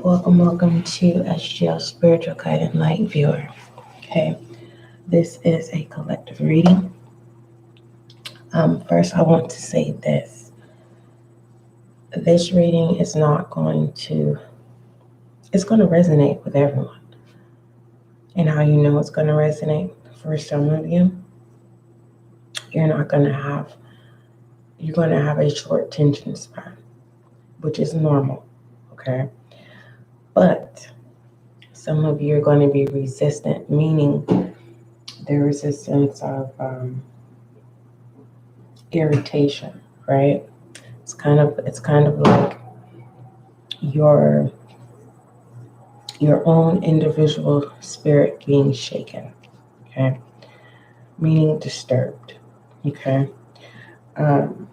welcome to SGL Spiritual Guide and Light Viewer. Okay, this is a collective reading. First, I want to say this. This reading is not going to, it's going to resonate with everyone. And how you know it's going to resonate? For some of you, you're going to have a short attention span, which is normal, okay? But some of you are going to be resistant, meaning there is a sense of irritation, right? It's kind of like your own individual spirit being shaken, okay? Meaning disturbed, okay? And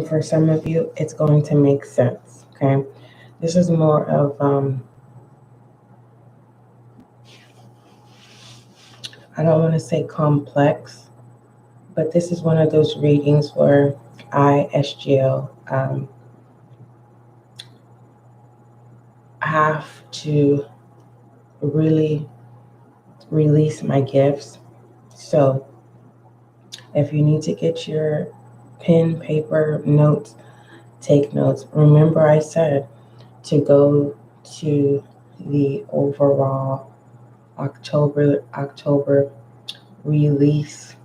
for some of you, it's going to make sense, okay? This is more of, I don't want to say complex, but this is one of those readings where I, SGL, have to really release my gifts. So if you need to get your pen, paper, notes, take notes. Remember I said to go to the overall October release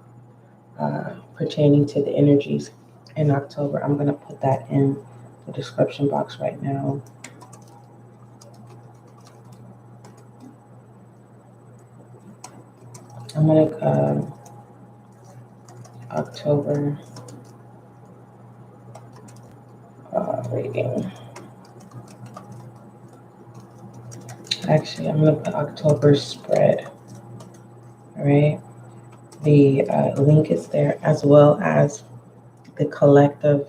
pertaining to the energies in October. I'm going to put that in the description box right now. I'm going to October reading. Actually, I'm going to put October spread. All right. The link is there, as well as the collective.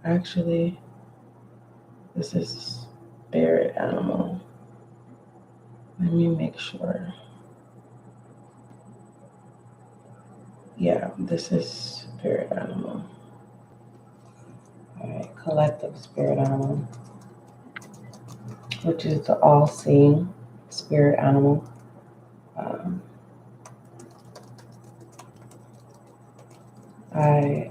Actually, this is spirit animal. Let me make sure. Yeah, this is spirit animal. All right, collective spirit animal, which is the all-seeing spirit animal. I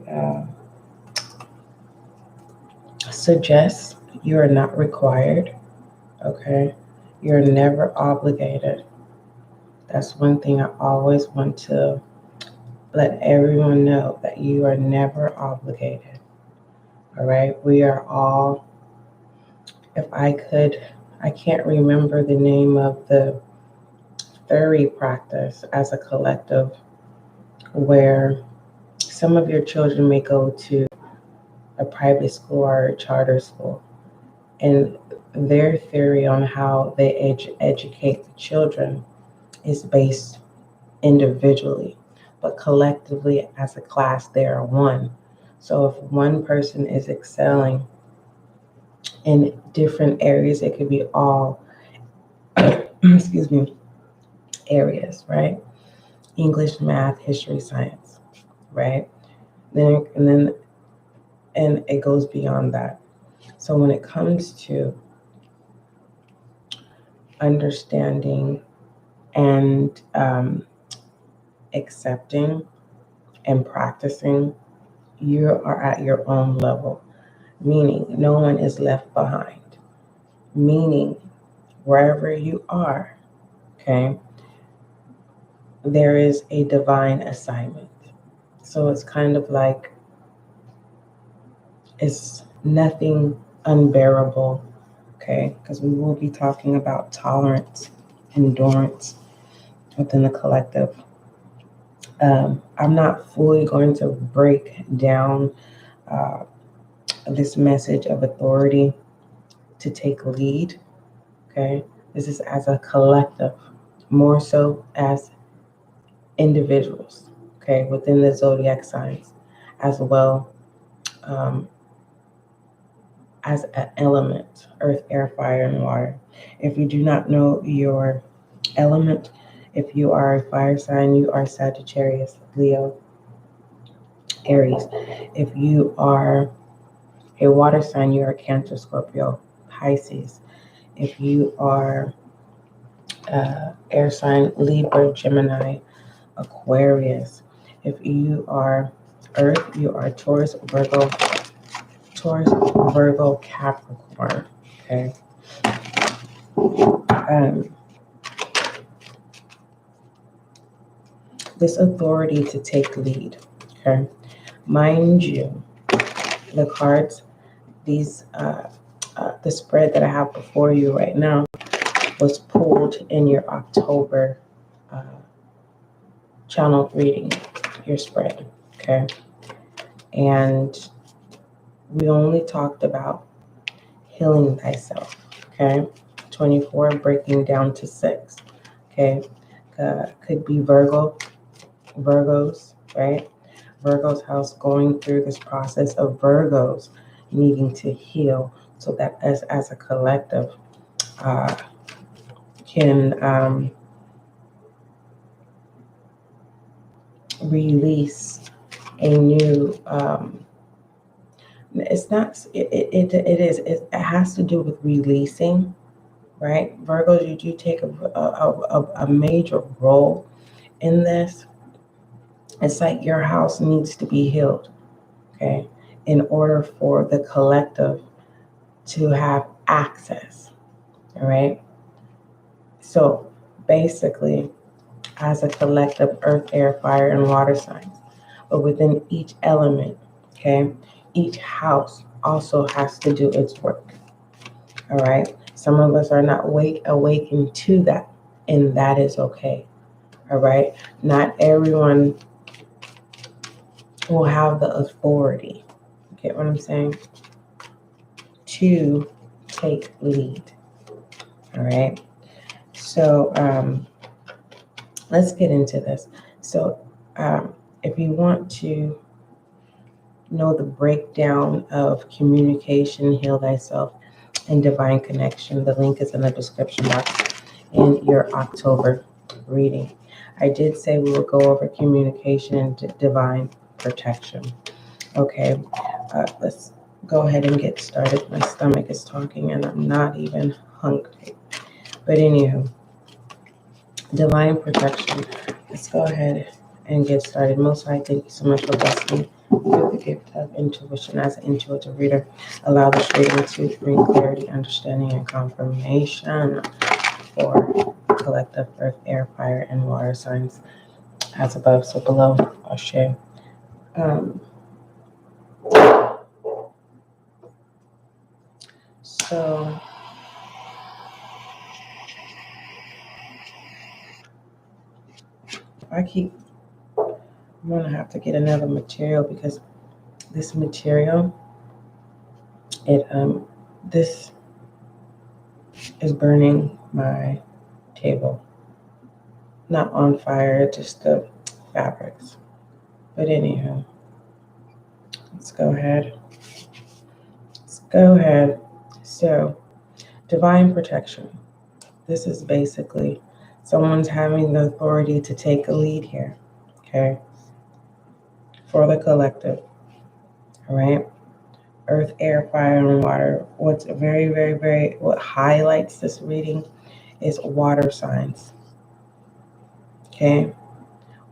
suggest you are not required, okay? You're never obligated. That's one thing I always want to let everyone know, that you are never obligated, all right? We are all, I can't remember the name of the fairy practice as a collective where some of your children may go to a private school or a charter school, and their theory on how they educate the children is based individually, but collectively as a class they are one. So if one person is excelling in different areas, it could be all excuse me, areas, right? English, math, history, science, right? And it goes beyond that. So when it comes to understanding and accepting and practicing, you are at your own level, meaning no one is left behind, meaning wherever you are, okay, there is a divine assignment. So it's kind of like, it's nothing unbearable, okay, because we will be talking about tolerance, endurance within the collective. I'm not fully going to break down this message of authority to take lead, okay? This is as a collective, more so as individuals, okay, within the zodiac signs, as well as an element: earth, air, fire, and water. If you do not know your element, if you are a fire sign, you are Sagittarius, Leo, Aries. If you are a water sign, you are Cancer, Scorpio, Pisces. If you are air sign, Libra, Gemini, Aquarius. If you are Earth, you are Taurus, Virgo, Capricorn. Okay. This authority to take lead. Okay. Mind you, the cards, these, the spread that I have before you right now was pulled in your October channel reading, your spread. Okay. And we only talked about healing thyself. Okay. 24 breaking down to 6. Okay. Could be Virgos, right? Virgo's house going through this process of Virgos needing to heal so that as a collective can release a new it has to do with releasing, right? Virgos, you do take a major role in this. It's like your house needs to be healed, okay, in order for the collective to have access, all right? So basically, as a collective, earth, air, fire, and water signs, but within each element, okay, each house also has to do its work, all right? Some of us are not awakened to that, and that is okay, all right? Not everyone will have the authority, get what I'm saying, to take lead, all right? So let's get into this. So if you want to know the breakdown of communication, heal thyself, and divine connection, the link is in the description box in your October reading. I did say we will go over communication and divine protection. Okay, let's go ahead and get started. My stomach is talking and I'm not even hungry. But anywho, divine protection. Let's go ahead and get started. Most High, thank you so much for blessing me with the gift of intuition as an intuitive reader. Allow this reading to bring clarity, understanding, and confirmation for collective earth, air, fire, and water signs as above, so below. Ashe. So I'm gonna have to get another material because this material, this is burning my table. Not on fire, just the fabrics. But anyhow, let's go ahead. So, divine protection. This is basically someone's having the authority to take a lead here, okay, for the collective, all right? Earth, air, fire, and water. What's very, very, very, what highlights this reading is water signs, okay?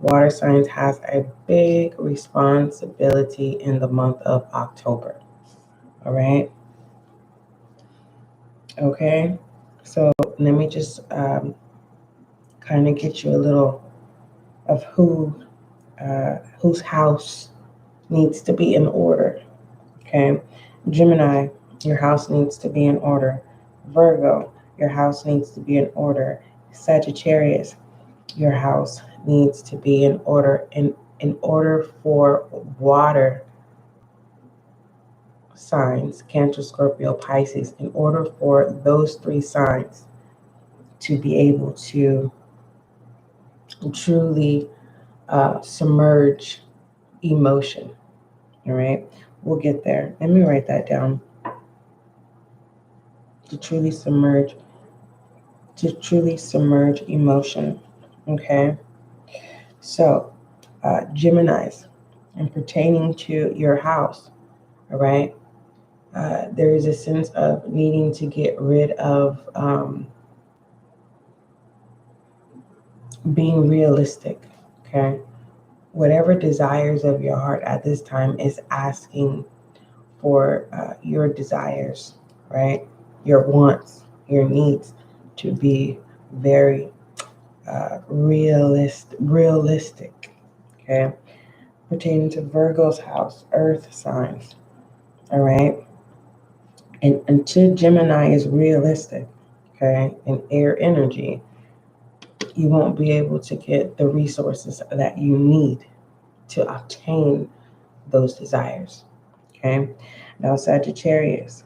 Water signs has a big responsibility in the month of October, all right? Okay, so let me just kind of get you a little of whose house needs to be in order. Okay, Gemini, your house needs to be in order. Virgo, your house needs to be in order. Sagittarius, your house needs to be in order. In order for water signs, Cancer, Scorpio, Pisces, in order for those 3 signs to be able to truly submerge emotion. All right, we'll get there. Let me write that down. To truly submerge emotion. Okay, so Geminis, and pertaining to your house, all right, there is a sense of needing to get rid of being realistic, okay? Whatever desires of your heart at this time is asking for your desires, right? Your wants, your needs to be very realistic, okay? Pertaining to Virgo's house, earth signs, all right? And until Gemini is realistic, okay, and air energy, you won't be able to get the resources that you need to obtain those desires, okay? Now, Sagittarius,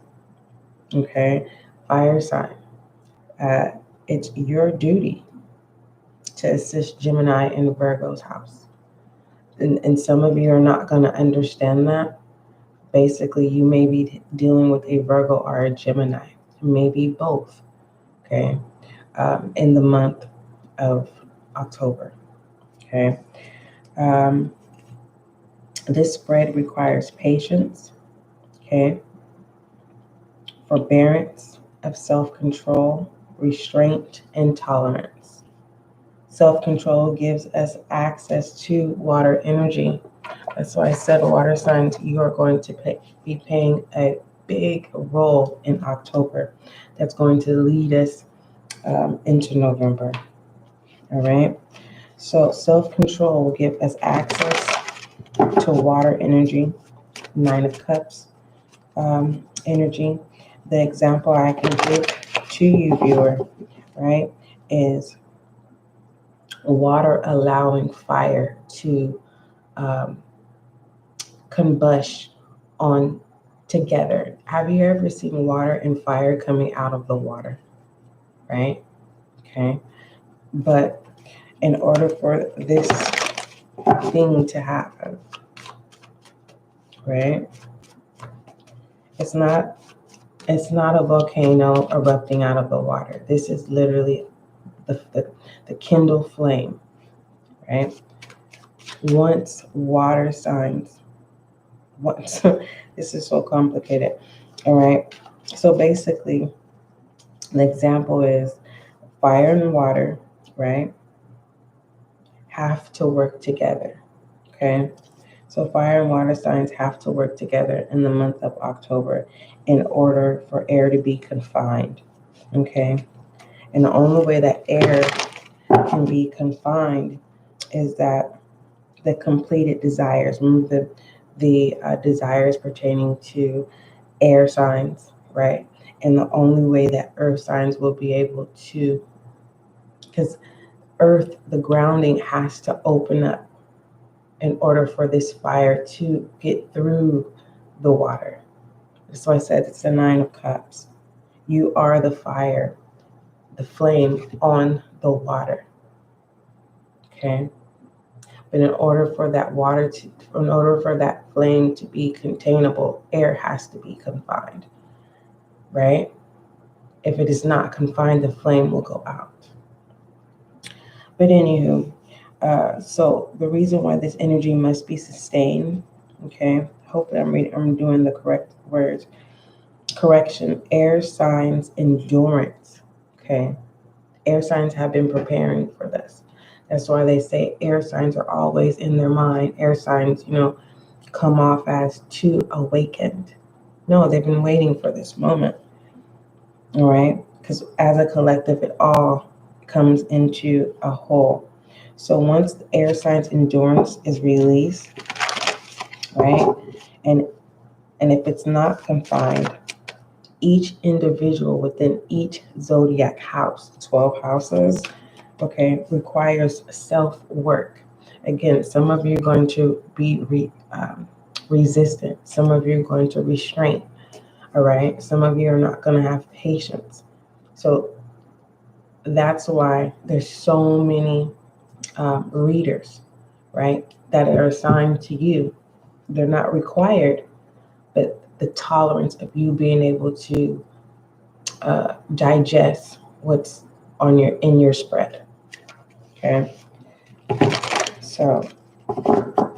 okay, fire sign, it's your duty to assist Gemini in Virgo's house. And some of you are not going to understand that. Basically, you may be dealing with a Virgo or a Gemini, maybe both, okay, in the month of October, okay. This spread requires patience, okay, forbearance of self-control, restraint, and tolerance. Self-control gives us access to water energy. That's why I said water signs, you are going to be playing a big role in October. That's going to lead us into November. All right. So self-control will give us access to water energy, 9 of Cups energy. The example I can give to you, viewer, right, is water allowing fire to combust on together. Have you ever seen water and fire coming out of the water? Right? Okay. But in order for this thing to happen, right? It's not a volcano erupting out of the water. This is literally the kindle flame, right? Once water signs, once this is so complicated. All right. So basically, the example is fire and water, right, have to work together. Okay. So fire and water signs have to work together in the month of October in order for air to be confined. Okay. And the only way that air can be confined is that the completed desires, remember the desires pertaining to air signs, right? And the only way that earth signs will be able to, because earth, the grounding has to open up in order for this fire to get through the water. So I said it's the 9 of Cups. You are the fire, the flame on the water. Okay. But in order for that flame to be containable, air has to be confined, right? If it is not confined, the flame will go out. But anywho, so the reason why this energy must be sustained, okay? Hopefully I'm doing the correct words. Correction, air signs endurance, okay? Air signs have been preparing for this. That's why they say air signs are always in their mind. Air signs, come off as too awakened. No, they've been waiting for this moment. All right? Because as a collective, it all comes into a whole. So once the air signs endurance is released, right? And if it's not confined, each individual within each zodiac house, 12 houses, okay, requires self-work. Again, some of you are going to be resistant. Some of you are going to restrain. All right. Some of you are not going to have patience. So that's why there's so many readers, right, that are assigned to you. They're not required, but the tolerance of you being able to digest what's in your spread. Okay. So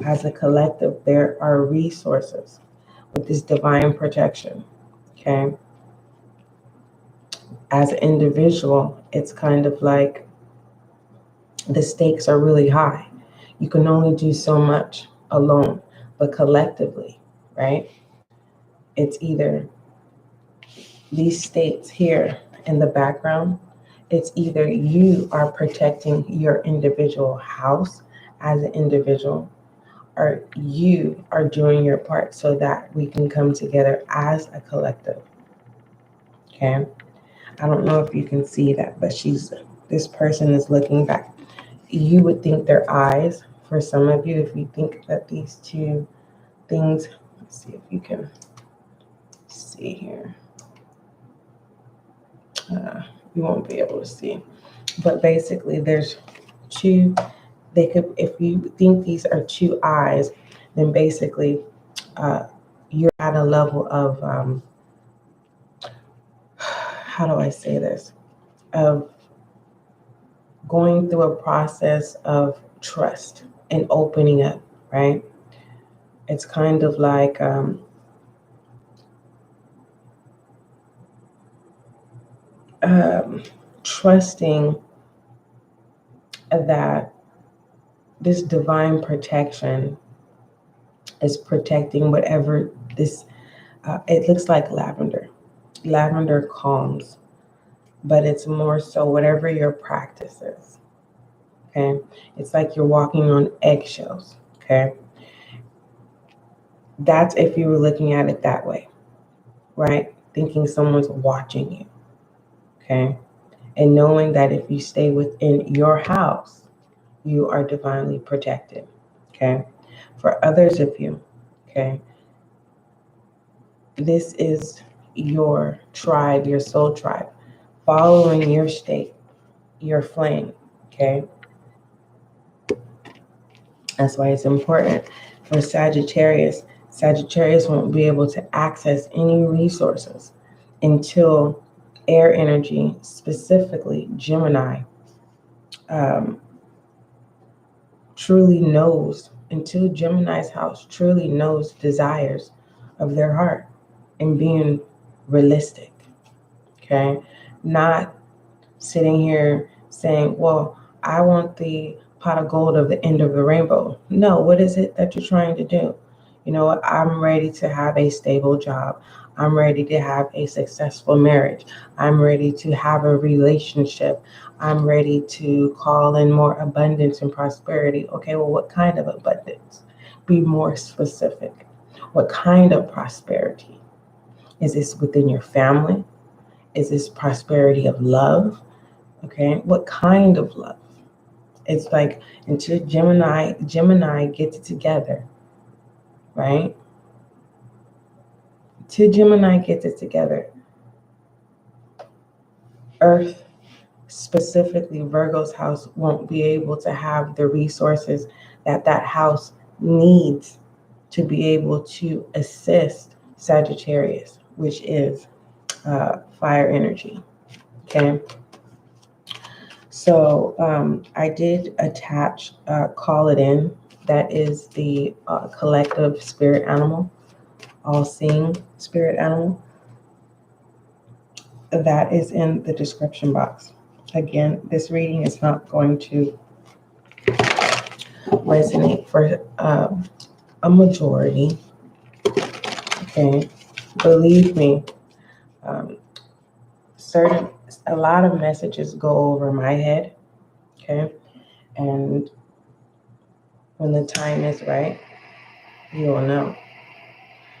as a collective, there are resources with this divine protection. Okay. As an individual, it's kind of like the stakes are really high. You can only do so much alone, but collectively, right? It's either these states here in the background, it's either you are protecting your individual house as an individual, or you are doing your part so that we can come together as a collective. Okay. I don't know if you can see that, but this person is looking back. You would think their eyes, for some of you, if you think that these two things, let's see if you can see here. You won't be able to see, but basically there's two, they could, if you think these are two eyes, then basically you're at a level of, how do I say this, of going through a process of trust and opening up, right? It's kind of like trusting that this divine protection is protecting whatever this, it looks like lavender. Lavender calms, but it's more so whatever your practice is. Okay. It's like you're walking on eggshells. Okay. That's if you were looking at it that way, right? Thinking someone's watching you. Okay. And knowing that if you stay within your house, you are divinely protected. Okay. For others of you, okay, this is your tribe, your soul tribe, following your state, your flame. Okay. That's why it's important for Sagittarius. Sagittarius won't be able to access any resources until air energy, specifically Gemini, truly knows, until Gemini's house truly knows desires of their heart and being realistic. Okay. Not sitting here saying, well, I want the pot of gold of the end of the rainbow. No, what is it that you're trying to do? You know what? I'm ready to have a stable job. I'm ready to have a successful marriage. I'm ready to have a relationship. I'm ready to call in more abundance and prosperity. Okay, well, what kind of abundance? Be more specific. What kind of prosperity? Is this within your family? Is this prosperity of love? Okay, what kind of love? It's like until Gemini gets it together, right? Until Gemini gets it together, Earth, specifically Virgo's house, won't be able to have the resources that that house needs to be able to assist Sagittarius, which is fire energy. Okay. So I did attach Call It In. That is the collective spirit animal, all-seeing spirit animal. That is in the description box. Again, this reading is not going to resonate for a majority. Okay, believe me, a lot of messages go over my head. Okay, and when the time is right, you will know.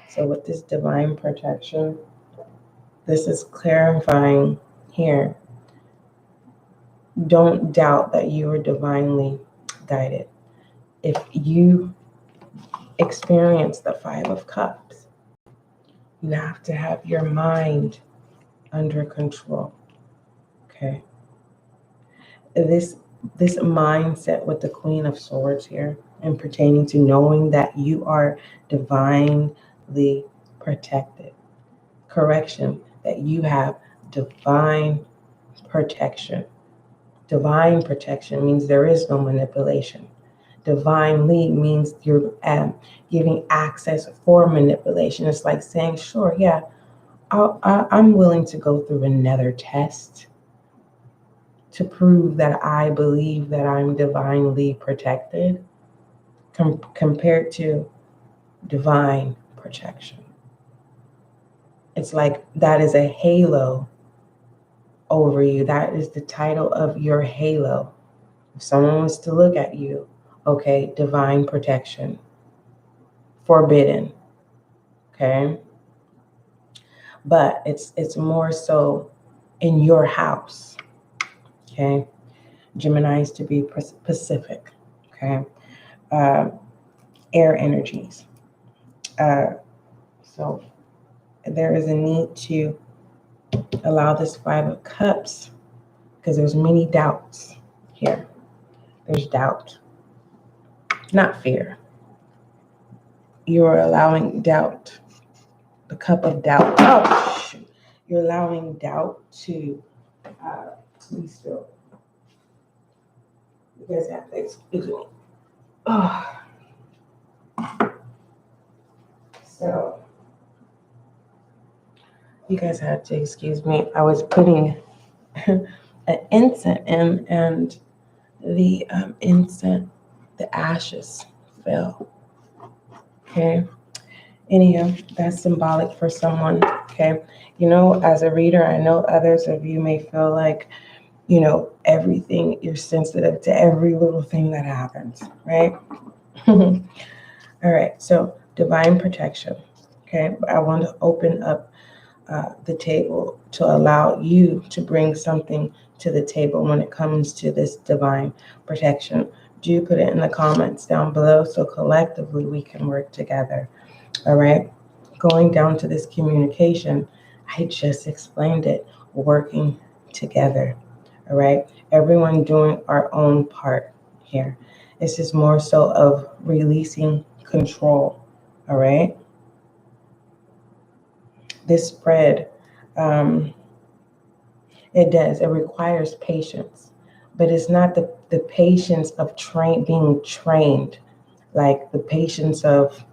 So with this divine protection, this is clarifying here. Don't doubt that you are divinely guided. If you experience the Five of Cups, you have to have your mind under control. Okay. This mindset with the Queen of Swords here and pertaining to knowing that you are divinely protected. Correction, that you have divine protection. Divine protection means there is no manipulation. Divine lead means you're giving access for manipulation. It's like saying, sure, yeah, I'm willing to go through another test to prove that I believe that I'm divinely protected compared to divine protection. It's like that is a halo over you. That is the title of your halo. If someone was to look at you, okay, divine protection, forbidden, okay? But it's more so in your house, okay? Gemini is to be Pacific, okay? Air energies. So there is a need to allow this Five of Cups because there's many doubts here. There's doubt, not fear. You're allowing doubt, the cup of doubt. Oh, shoot. You're allowing doubt to be still. You guys have to excuse me. Oh. So, you guys have to excuse me. I was putting an incense in, and the incense, the ashes fell. Okay. Anyhow, that's symbolic for someone. Okay. You know, as a reader, I know others of you may feel like, you know, everything, you're sensitive to every little thing that happens, right? All right. So, divine protection. Okay. I want to open up the table to allow you to bring something to the table when it comes to this divine protection. Do put it in the comments down below so collectively we can work together. All right. Going down to this communication, I just explained it, working together. All right. Everyone doing our own part here. This is more so of releasing control. All right. This spread, it does. It requires patience, but it's not the patience of being trained, like the patience of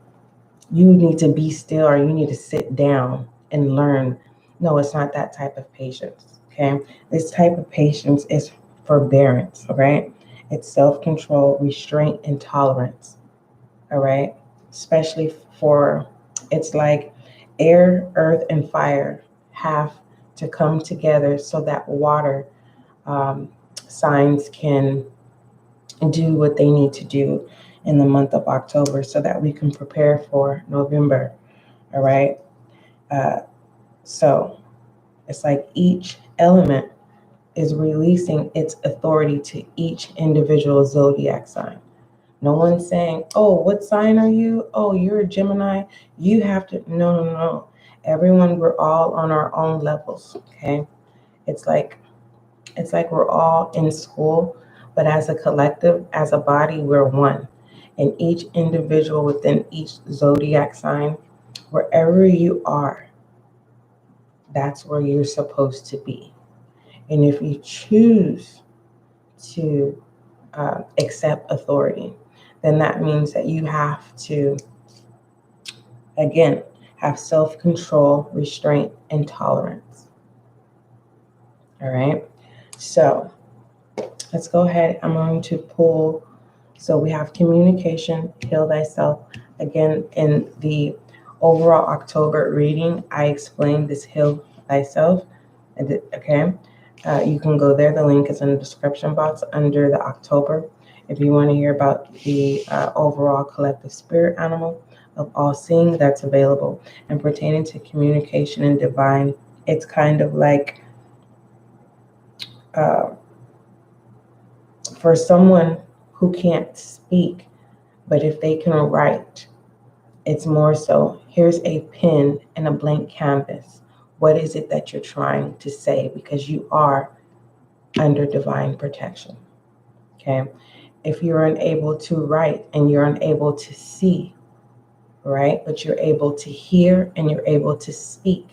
you need to be still or you need to sit down and learn. No, it's not that type of patience. Okay. This type of patience is forbearance. All right. It's self-control, restraint, and tolerance. All right. Especially for, it's like air, earth, and fire have to come together so that water signs can do what they need to do in the month of October so that we can prepare for November. All right. So it's like each element is releasing its authority to each individual zodiac sign. No one's saying, oh, what sign are you? Oh, you're a Gemini. You have to. No. Everyone, we're all on our own levels. Okay. It's like we're all in school, but as a collective, as a body, we're one. And each individual within each zodiac sign, wherever you are, that's where you're supposed to be. And if you choose to accept authority, then that means that you have to, again, have self-control, restraint, and tolerance. All right. So let's go ahead. I'm going to pull. So we have communication, heal thyself. Again, in the overall October reading, I explained this heal thyself. Okay. You can go there. The link is in the description box under the October. If you want to hear about the overall collective spirit animal of all seeing, that's available. And pertaining to communication and divine, it's kind of like for someone who can't speak, but if they can write, it's more so, here's a pen and a blank canvas. What is it that you're trying to say? Because you are under divine protection. Okay. If you're unable to write and you're unable to see, right, but you're able to hear and you're able to speak,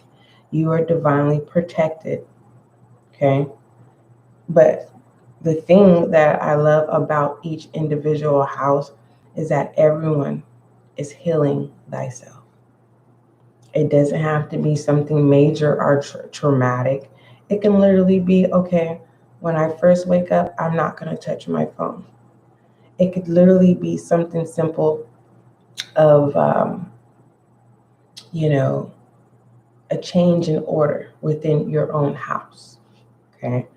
you are divinely protected. Okay. But the thing that I love about each individual house is that everyone is healing thyself. It doesn't have to be something major or traumatic. It can literally be, okay, when I first wake up, I'm not going to touch my phone. It could literally be something simple of, a change in order within your own house. Okay.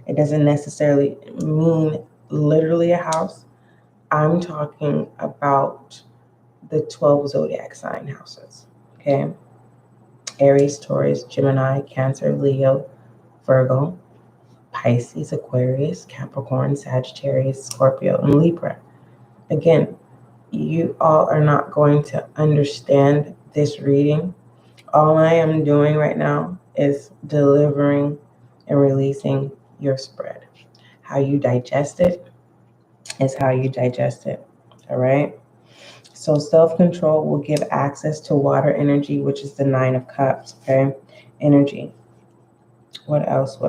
It doesn't necessarily mean literally a house. I'm talking about the 12 zodiac sign houses. Okay. Aries, Taurus, Gemini, Cancer, Leo, Virgo, Pisces, Aquarius, Capricorn, Sagittarius, Scorpio, and Libra. Again, you all are not going to understand this reading. All I am doing right now is delivering and releasing your spread. How you digest it is how you digest it. All right. So self-control will give access to water energy, which is the 9 of Cups. Okay. Energy. What else?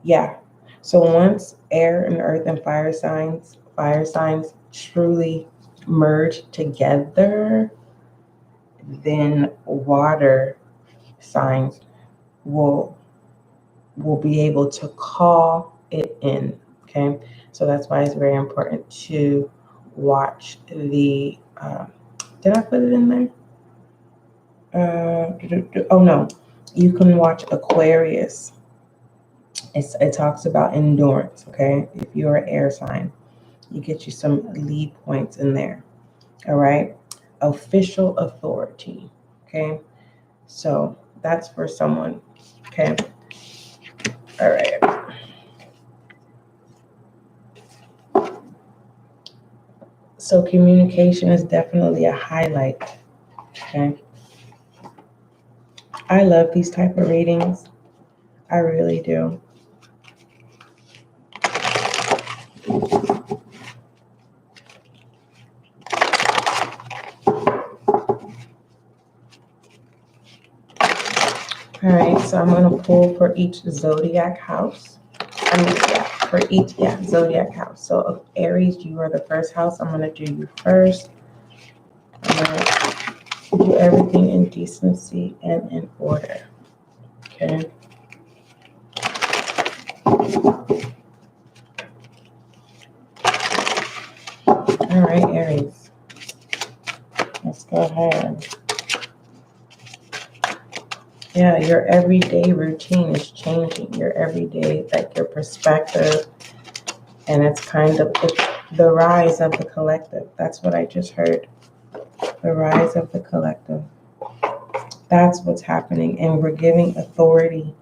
Yeah. So once air and earth and fire signs truly merge together, then water signs will be able to call it in. Okay. So that's why it's very important to watch the did I put it in there? Oh no. You can watch Aquarius. It talks about endurance, okay? If you're an air sign, you get you some lead points in there, all right? Official authority, okay? So that's for someone, okay? All right. So communication is definitely a highlight, okay? I love these type of readings. I really do. All right, so I'm going to pull for each zodiac house. For each zodiac house. So Aries, you are the first house. I'm going to do you first. I'm going to do everything in decency and in order. Okay. All right, Aries. Let's go ahead. Yeah, your everyday routine is changing. Your everyday, like your perspective. And it's the rise of the collective. That's what I just heard. The rise of the collective. That's what's happening. And we're giving authority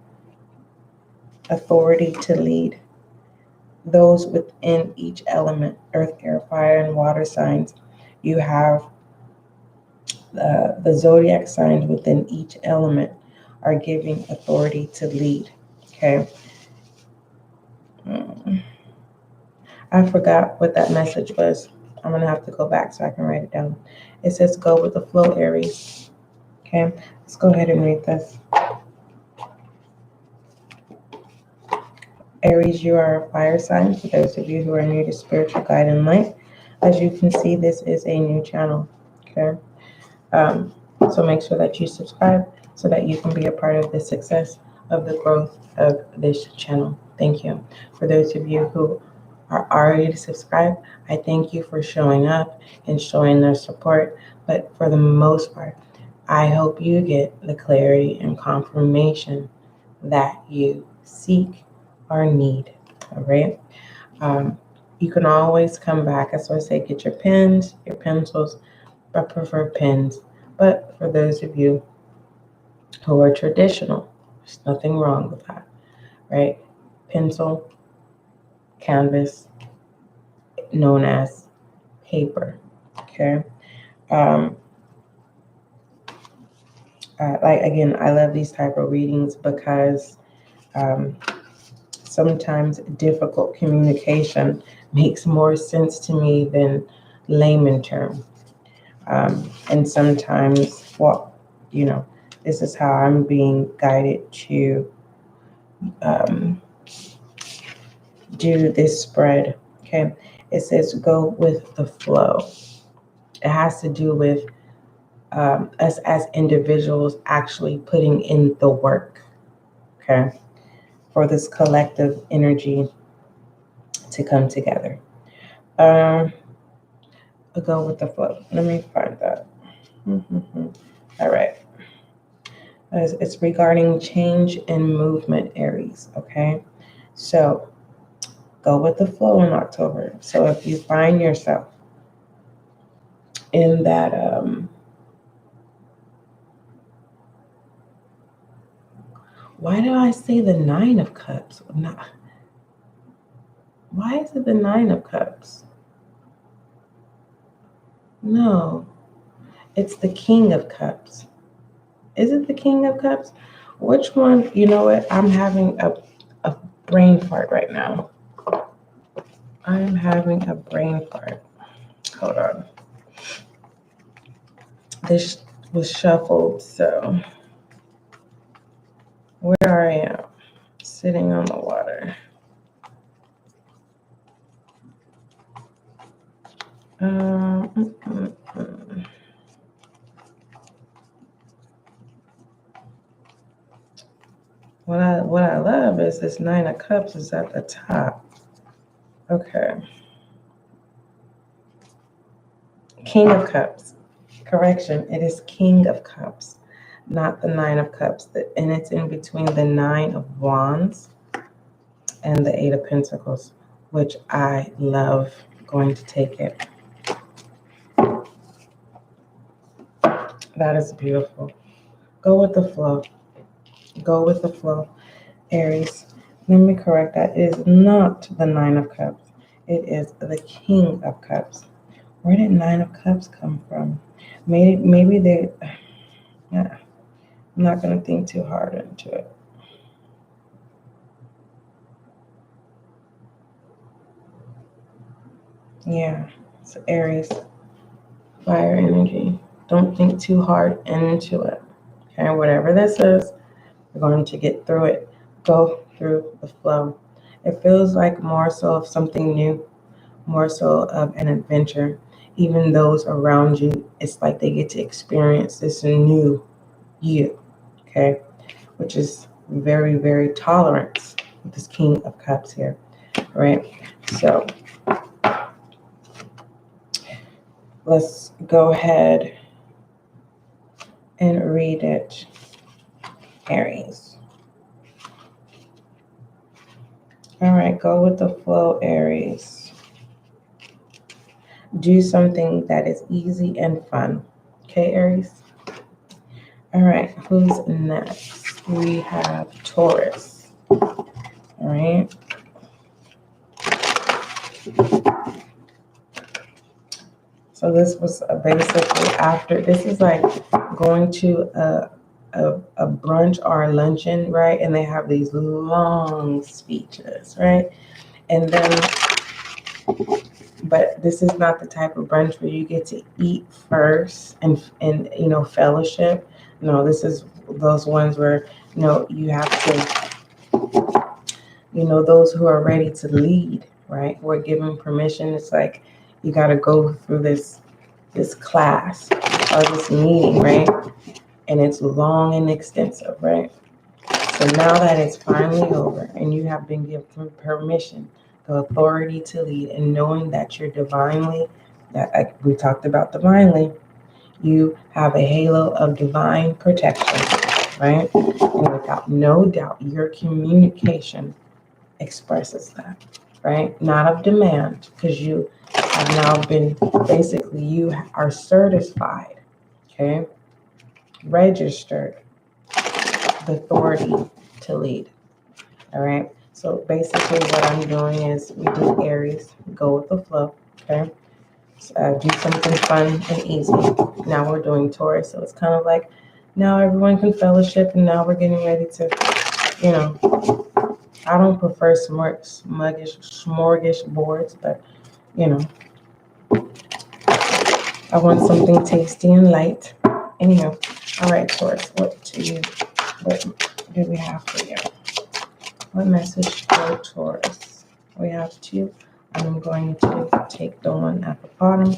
to lead those within each element, earth, air, fire, and water signs. You have the zodiac signs within each element are giving authority to lead. Okay. I forgot what that message was. I'm going to have to go back so I can write it down. It says, go with the flow, Aries. Okay. Let's go ahead and read this. Aries, you are a fire sign. For those of you who are new to spiritual guide and light, as you can see, this is a new channel. Okay. So make sure that you subscribe so that you can be a part of the success of the growth of this channel. Thank you. For those of you who are already subscribed, I thank you for showing up and showing their support. But for the most part, I hope you get the clarity and confirmation that you seek or need. All right. You can always come back. As I say, get your pens, your pencils. I prefer pens. But for those of you who are traditional, there's nothing wrong with that, right? Pencil, canvas, known as paper, okay? I love these type of readings because sometimes difficult communication makes more sense to me than layman term. And sometimes, this is how I'm being guided to do this spread. Okay. It says go with the flow. It has to do with us as individuals actually putting in the work, okay, for this collective energy to come together. I'll go with the flow. Let me find that. All right. It's regarding change and movement, Aries, okay? So go with the flow in October. So if you find yourself in that, why did I say the Nine of Cups? Why is it the Nine of Cups? No, it's the King of Cups. Is it the King of Cups? Which one? You know what? I'm having a brain fart right now. I'm having a brain fart. Hold on. This was shuffled, so where I am, sitting on the water. What I love is this Nine of Cups is at the top. Okay. King of Cups. Correction, it is King of Cups, not the Nine of Cups. And it's in between the Nine of Wands and the Eight of Pentacles, which I love. Going to take it. That is beautiful. Go with the flow. Go with the flow, Aries. Let me correct that. It is not the Nine of Cups. It is the King of Cups. Where did Nine of Cups come from? Maybe they... Yeah, I'm not going to think too hard into it. Yeah, it's Aries. Fire energy. Don't think too hard into it. Okay, whatever this is, we're going to get through it. Go through the flow. It feels like more so of something new, more so of an adventure. Even those around you, it's like they get to experience this new you, okay? Which is very, very tolerant with this King of Cups here, right? So let's go ahead and read it, Aries. All right, go with the flow, Aries. Do something that is easy and fun. Okay, Aries? All right, who's next? We have Taurus. All right. So this was basically after, this is like going to a brunch or a luncheon, right? And they have these long speeches, right? And then, but this is not the type of brunch where you get to eat first and you know, fellowship. No, this is those ones where, you know, you have to, you know, those who are ready to lead, right? Who are given permission. It's like you got to go through this class or this meeting, right? And it's long and extensive, right? So now that it's finally over and you have been given permission, the authority to lead, and knowing that you're divinely, that we talked about divinely, you have a halo of divine protection, right? And without no doubt, your communication expresses that, right? Not of demand, because you have now been, basically, you are certified, okay? Registered, the authority to lead, all right? So basically what I'm doing is we do Aries, go with the flow, okay? Do something fun and easy. Now we're doing Taurus, so it's kind of like now everyone can fellowship, and now we're getting ready to, you know, I don't prefer smorgasbords, but you know, I want something tasty and light. Anyhow, all right, Taurus, what do we have for you? What message for Taurus? We have two. I'm going to take the one at the bottom.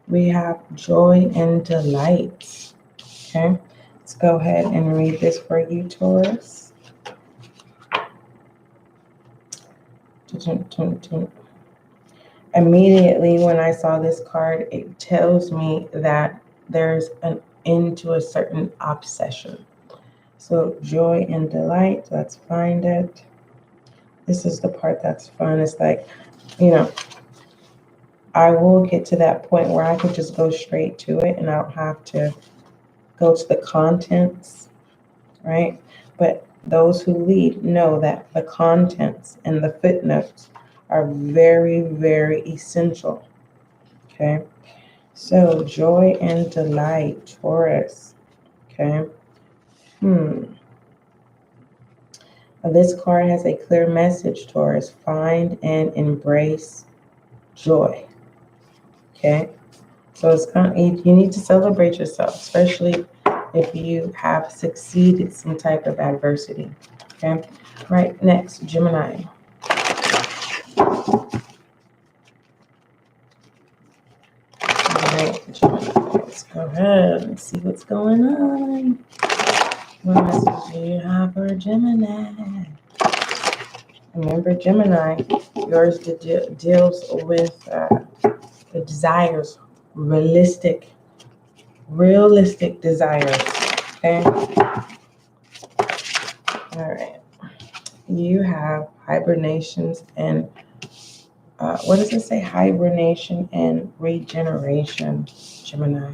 we have joy and delight. Okay, let's go ahead and read this for you, Taurus. Immediately when I saw this card, it tells me that there's an end to a certain obsession. So joy and delight, let's find it. This is the part that's fun. It's like, I will get to that point where I can just go straight to it and I don't have to go to the contents, right? But those who lead know that the contents and the footnotes are very, very essential. Okay. So joy and delight, Taurus. Okay. This card has a clear message, Taurus. Find and embrace joy. Okay. So it's you need to celebrate yourself, especially if you have succeeded some type of adversity. Okay. Right. Next, Gemini. Let's go ahead and see what's going on. What message do you have for Gemini? Remember, Gemini, yours deals with the desires, realistic desires. Okay. All right. You have hibernations and what does it say? Hibernation and regeneration, Gemini.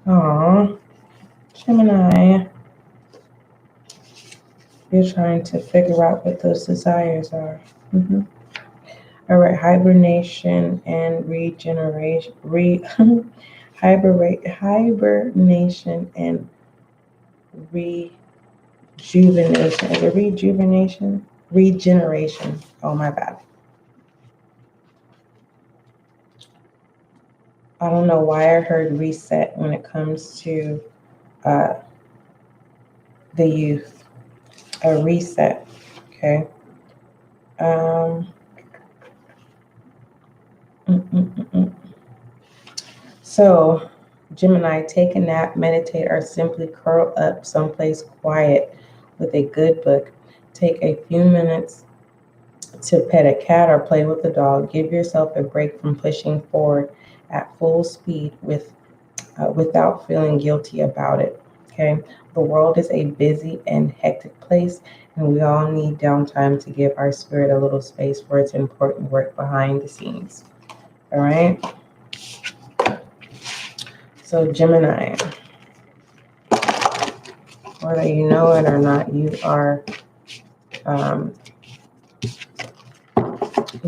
Aww, Gemini. You're trying to figure out what those desires are. All right, hibernation and regeneration. Hibernation and rejuvenation. Is it rejuvenation? Regeneration. Oh, my bad. I don't know why I heard reset when it comes to the youth. A reset. Okay. So, Gemini, take a nap, meditate, or simply curl up someplace quiet with a good book. Take a few minutes to pet a cat or play with a dog. Give yourself a break from pushing forward at full speed without feeling guilty about it. Okay, the world is a busy and hectic place, and we all need downtime to give our spirit a little space for its important work behind the scenes. All right. So Gemini, whether you know it or not, you are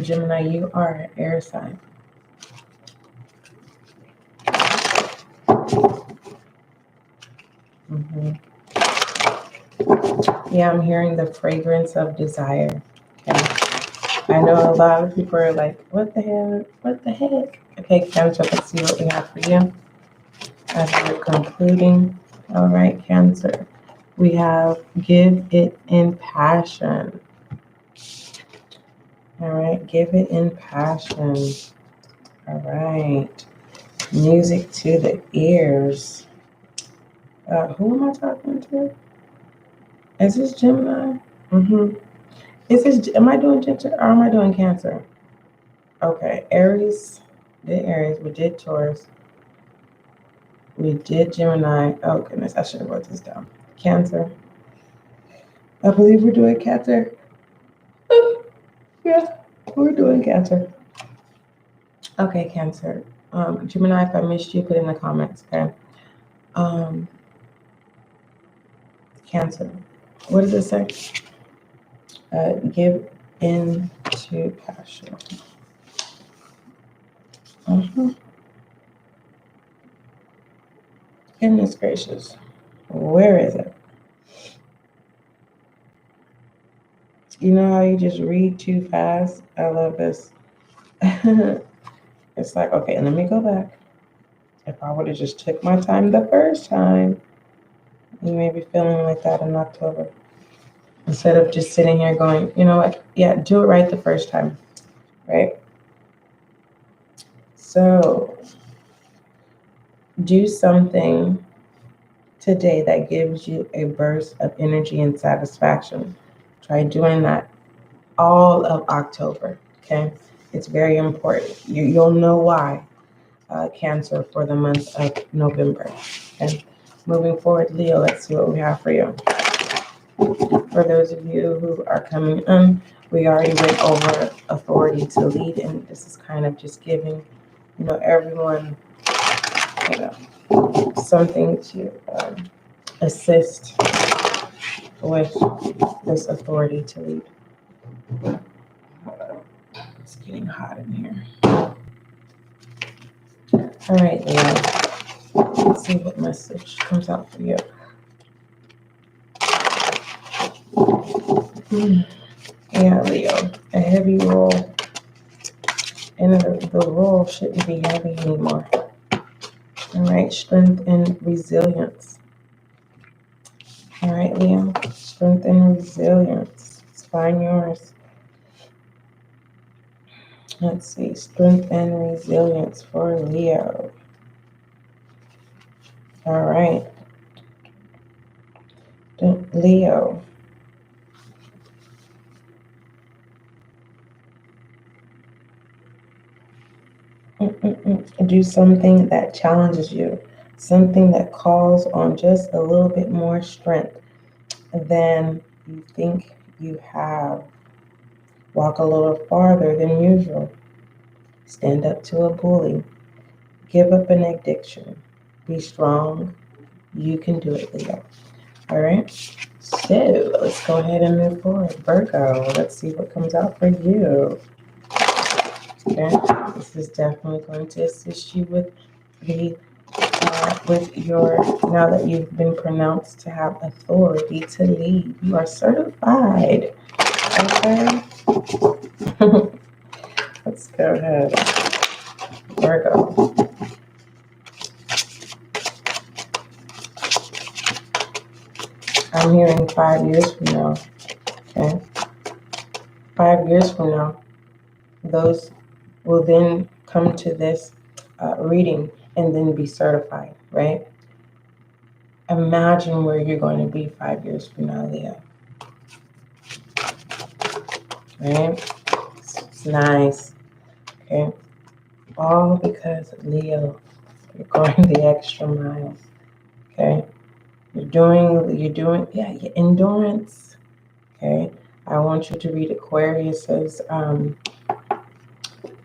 Gemini. You are an air sign. Yeah, I'm hearing the fragrance of desire. Okay. I know a lot of people are like, what the hell? What the heck? Okay, Cancer, let's see what we have for you as we're concluding. All right, Cancer. We have give it in passion. All right, give it in passion. All right. Music to the ears. Who am I talking to? Is this Gemini? Am I doing Cancer or am I doing Cancer? Okay, Aries. Did Aries. We did Taurus. We did Gemini. Oh goodness, I should have wrote this down. Cancer. I believe we're doing Cancer. Yeah, we're doing Cancer. Okay, Cancer. Gemini, if I missed you, put in the comments, okay? Cancer. What does it say? Give in to passion. Goodness gracious. Where is it? You know how you just read too fast? I love this. It's like, okay, let me go back. If I would have just took my time the first time, you may be feeling like that in October. Instead of just sitting here going, you know what? Yeah, do it right the first time, right? So, Do something today that gives you a burst of energy and satisfaction. Try doing that all of October, okay? It's very important. You'll know why, Cancer, for the month of November. Okay? Moving forward, Leo, let's see what we have for you. For those of you who are coming in, we already went over authority to lead, and this is kind of just giving, everyone, something to assist with this authority to lead. It's getting hot in here. All right, Leo. Let's see what message comes out for you. Yeah, Leo. A heavy roll. And the roll shouldn't be heavy anymore. All right, strength and resilience. All right, Leo. Strength and resilience. Let's find yours. Let's see. Strength and resilience for Leo. All right. Leo. Do something that challenges you. Something that calls on just a little bit more strength than you think you have. Walk a little farther than usual. Stand up to a bully. Give up an addiction. Be strong. You can do it, Leo. All right. So let's go ahead and move forward. Virgo, let's see what comes out for you. Okay. This is definitely going to assist you with your, now that you've been pronounced to have authority to lead. You are certified. Okay. Let's go ahead. Virgo. I'm hearing 5 years from now. Okay. 5 years from now, those will then come to this reading and then be certified, right? Imagine where you're going to be 5 years from now, Leo. Right? It's nice. Okay. All because, Leo, you're going the extra mile. Okay. You're doing, your endurance. Okay. I want you to read Aquarius's,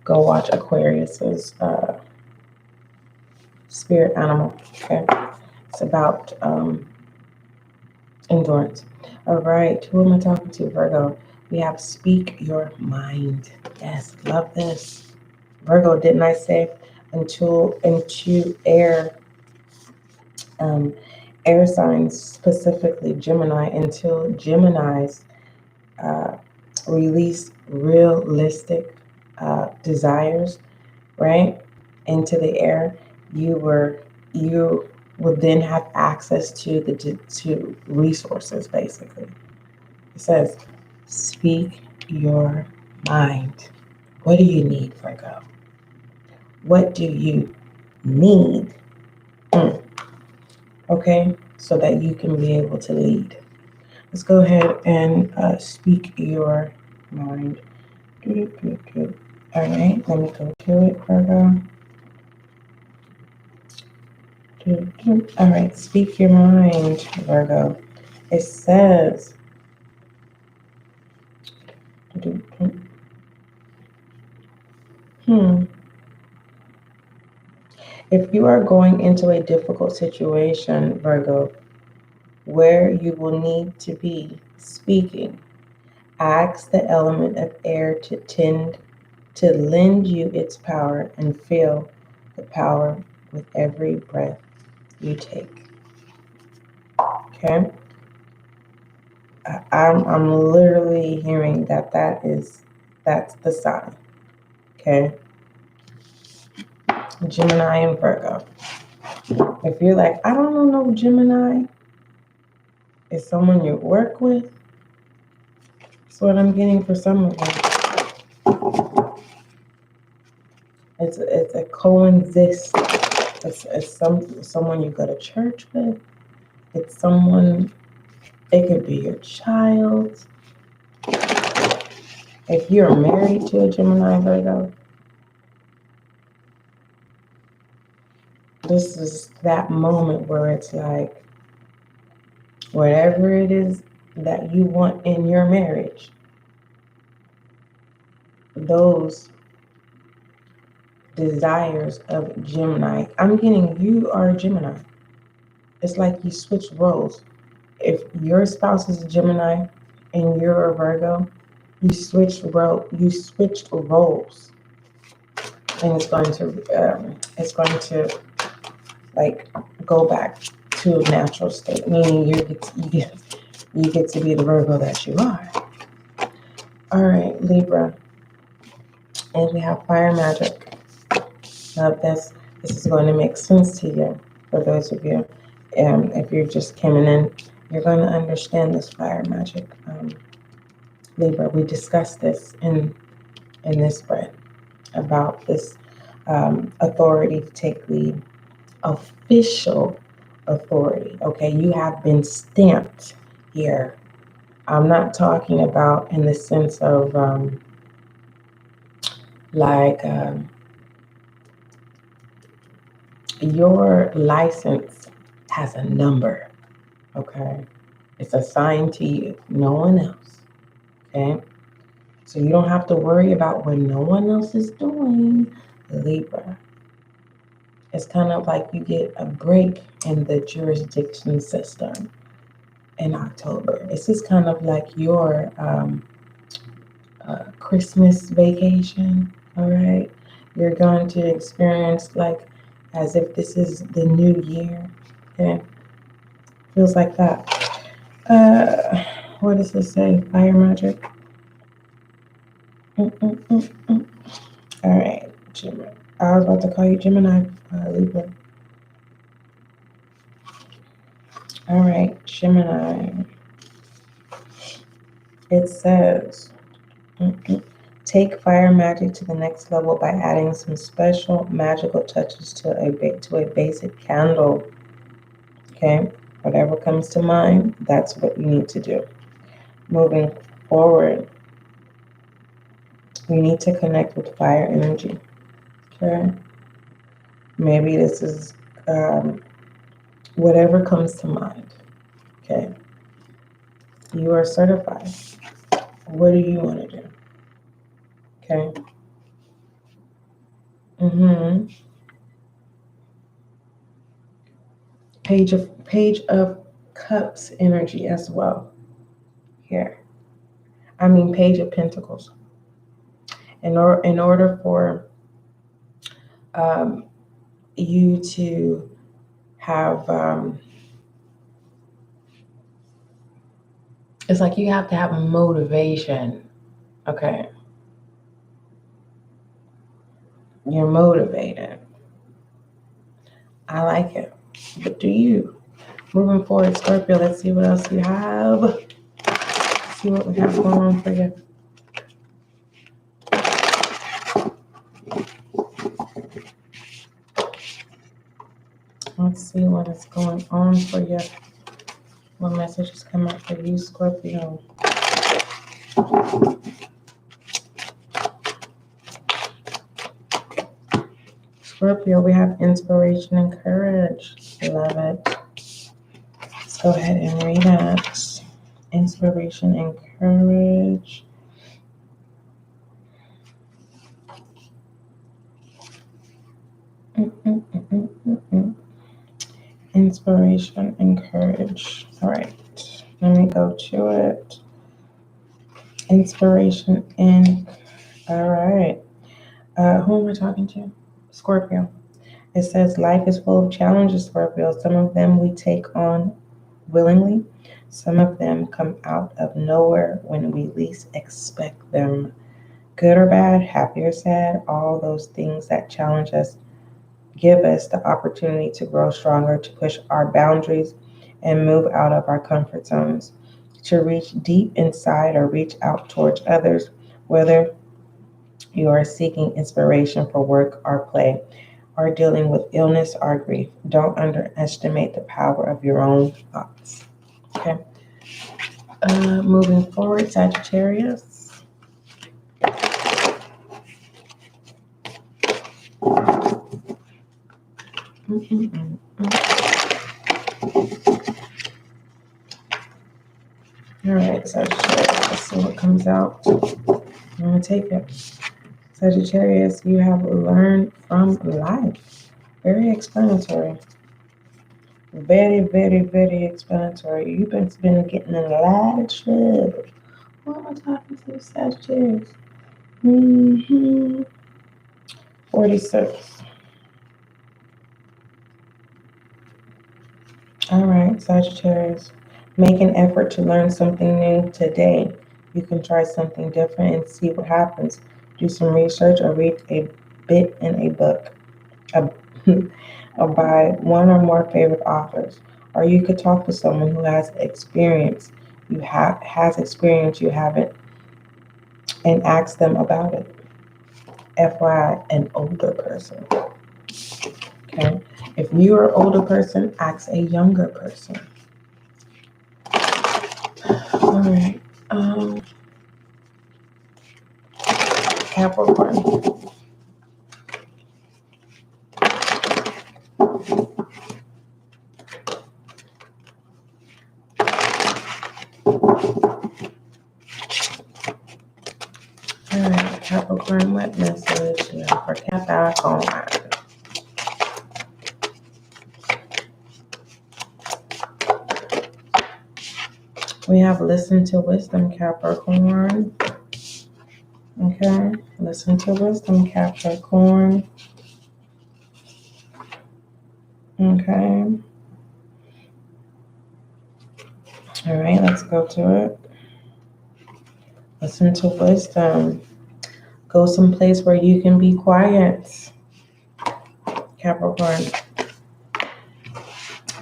go watch Aquarius's spirit animal. Okay. It's about endurance. All right. Who am I talking to? Virgo. We have speak your mind. Yes. Love this. Virgo, didn't I say into air signs, specifically Gemini, until Geminis release realistic desires, right, into the air, you would then have access to resources. Basically, it says, speak your mind. What do you need, Virgo? What do you need? Okay, so that you can be able to lead. Let's go ahead and speak your mind. All right, let me go to it, Virgo. All right, speak your mind, Virgo. It says, if you are going into a difficult situation, Virgo, where you will need to be speaking, ask the element of air to lend you its power and feel the power with every breath you take. Okay? I'm literally hearing that's the sign. Okay? Gemini and Virgo. If you're like, I don't know no Gemini, it's someone you work with. That's what I'm getting for some of them. It's a coexist It's someone you go to church with. It's someone. It could be your child. If you're married to a Gemini Virgo, this is that moment where it's like, whatever it is that you want in your marriage, those desires of Gemini. I'm getting you are a Gemini. It's like you switch roles. If your spouse is a Gemini and you're a Virgo, you switched roles, and it's going to like go back to a natural state, meaning you get to be the Virgo that you are. All right, Libra, and we have fire magic. Now, this is going to make sense to you. For those of you, if you're just coming in, you're going to understand this fire magic. Libra, we discussed this in this spread about this authority to take lead, official authority. Okay, you have been stamped here. I'm not talking about in the sense of your license has a number. Okay, it's assigned to you, no one else. Okay, so you don't have to worry about what no one else is doing, Libra. It's kind of like you get a break in the jurisdiction system in October. This is kind of like your Christmas vacation, all right? You're going to experience like as if this is the new year. Okay? Feels like that. What does this say? Fire magic. All right, Gemini. I was about to call you Gemini, Libra. All right, Gemini. It says, take fire magic to the next level by adding some special magical touches to a basic candle. Okay, whatever comes to mind, that's what you need to do. Moving forward, you need to connect with fire energy. Okay, maybe this is whatever comes to mind. Okay, you are certified. What do you want to do? Okay. Page of Cups energy as well. Here. I mean Page of Pentacles. In order for you to have it's like you have to have motivation. Okay. You're motivated. I like it. But do you? Moving forward, Scorpio, let's see what else you have. Let's see what we have going on for you. Let's see what is going on for you. What messages come out for you, Scorpio? Scorpio, we have inspiration and courage. Love it. Let's go ahead and read that. Inspiration and courage. Inspiration and courage. All right, let me go to it. Inspiration and, all right. Who am I talking to? Scorpio. It says life is full of challenges, Scorpio. Some of them we take on willingly. Some of them come out of nowhere when we least expect them. Good or bad, happy or sad, all those things that challenge us give us the opportunity to grow stronger, to push our boundaries and move out of our comfort zones, to reach deep inside or reach out towards others, whether you are seeking inspiration for work or play. are dealing with illness or grief. Don't underestimate the power of your own thoughts. Okay. Moving forward, Sagittarius. All right, Sagittarius. Let's see what comes out. I'm going to take it. Sagittarius, you have learned from life. Very explanatory. Very, very, very explanatory. You've been getting in a lot of trouble. Who am I talking to? Sagittarius. 46. All right, Sagittarius. Make an effort to learn something new today. You can try something different and see what happens. Do some research or read a bit in a book. Or by one or more favorite authors. Or you could talk to someone who has experience. Has experience you haven't, and ask them about it. FYI, an older person. Okay. If you're an older person, ask a younger person. All right. Capricorn. All right, Capricorn, what message do you have for Capricorn? We have listen to wisdom, Capricorn. Okay, listen to wisdom, Capricorn. Okay. All right, let's go to it. Listen to wisdom. Go someplace where you can be quiet, Capricorn.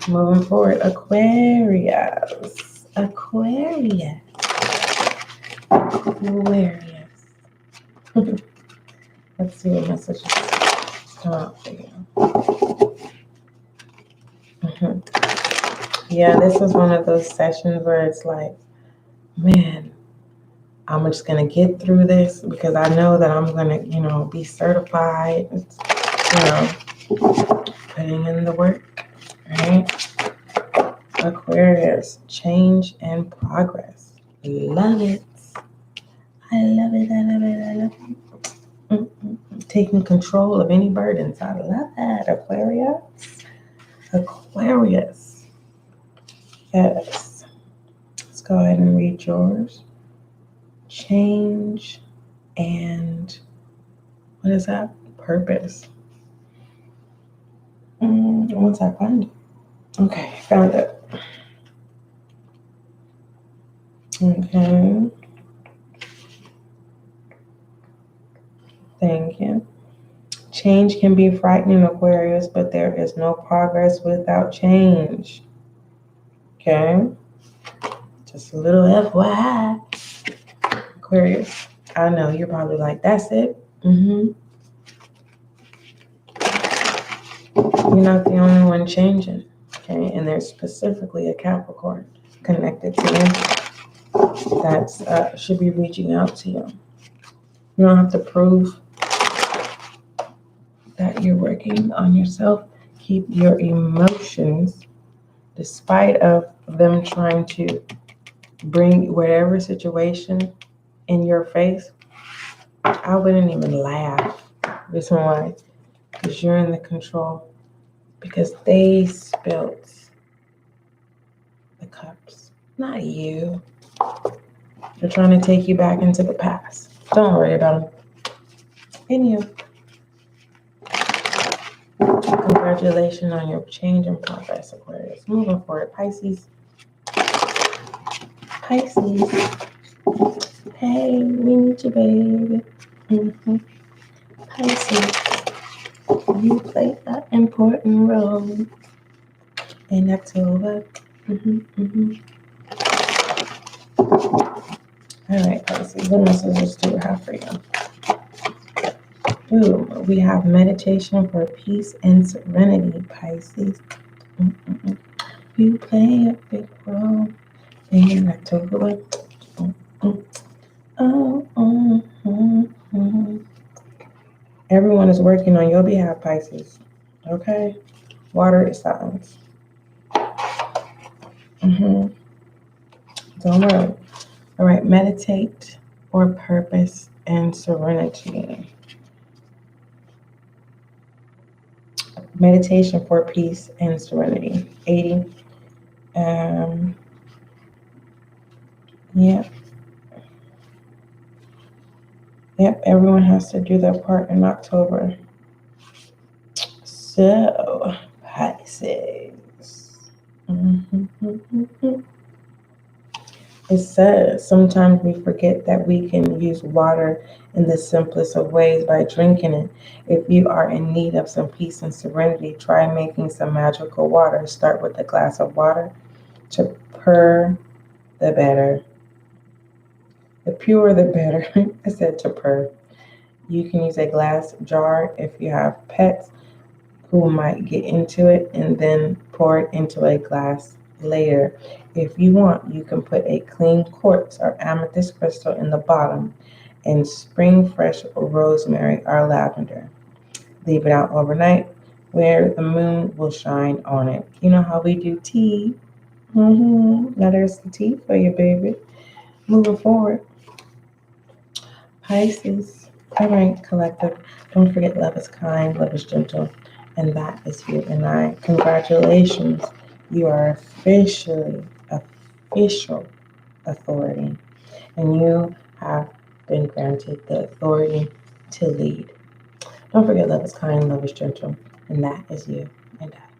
Moving forward, Aquarius. Aquarius. Let's see what messages come out for you. Yeah, this is one of those sessions where it's like, man, I'm just going to get through this because I know that I'm going to, be certified. It's, putting in the work, right? Aquarius, change and progress. Love it. I love it. I love it. I love it. Taking control of any burdens. I love that, Aquarius. Aquarius. Yes. Let's go ahead and read yours. Change and what is that? Purpose. Once I find it. Okay, found it. Okay. Thank you. Change can be frightening, Aquarius, but there is no progress without change. Okay? Just a little FYI. Aquarius, I know you're probably like, that's it. You're not the only one changing. Okay? And there's specifically a Capricorn connected to you that should be reaching out to you. You don't have to prove that you're working on yourself. Keep your emotions, despite of them trying to bring whatever situation in your face. I wouldn't even laugh. Reason why? Because you're in the control. Because they spilt the cups, not you. They're trying to take you back into the past. Don't worry about them. And you. Congratulations on your change and progress, Aquarius. Moving forward, Pisces. Pisces. Hey, we need you, baby. Pisces. You play an important role in October. All right, Pisces. What messages do we have for you? Ooh, we have meditation for peace and serenity, Pisces. Mm-mm-mm. You play a big role in October. Mm-mm. Oh, Everyone is working on your behalf, Pisces. Okay? Water is silence. Don't worry. All right, meditate for purpose and serenity. Meditation for peace and serenity. 80. Yeah. Yep, everyone has to do their part in October. So, Pisces. It says sometimes we forget that we can use water in the simplest of ways by drinking it. If you are in need of some peace and serenity, try making some magical water. Start with a glass of water. To purr, the better. The purer, the better. I said to purr. You can use a glass jar if you have pets who might get into it, and then pour it into a glass later. If you want, you can put a clean quartz or amethyst crystal in the bottom and spring fresh rosemary or lavender. Leave it out overnight where the moon will shine on it. You know how we do tea? Now there's the tea for you, baby. Moving forward, Pisces. All right, collective. Don't forget, love is kind, love is gentle, and that is you and I. Congratulations. You are official authority, and you have been granted the authority to lead. Don't forget, love is kind, love is gentle, and that is you and I.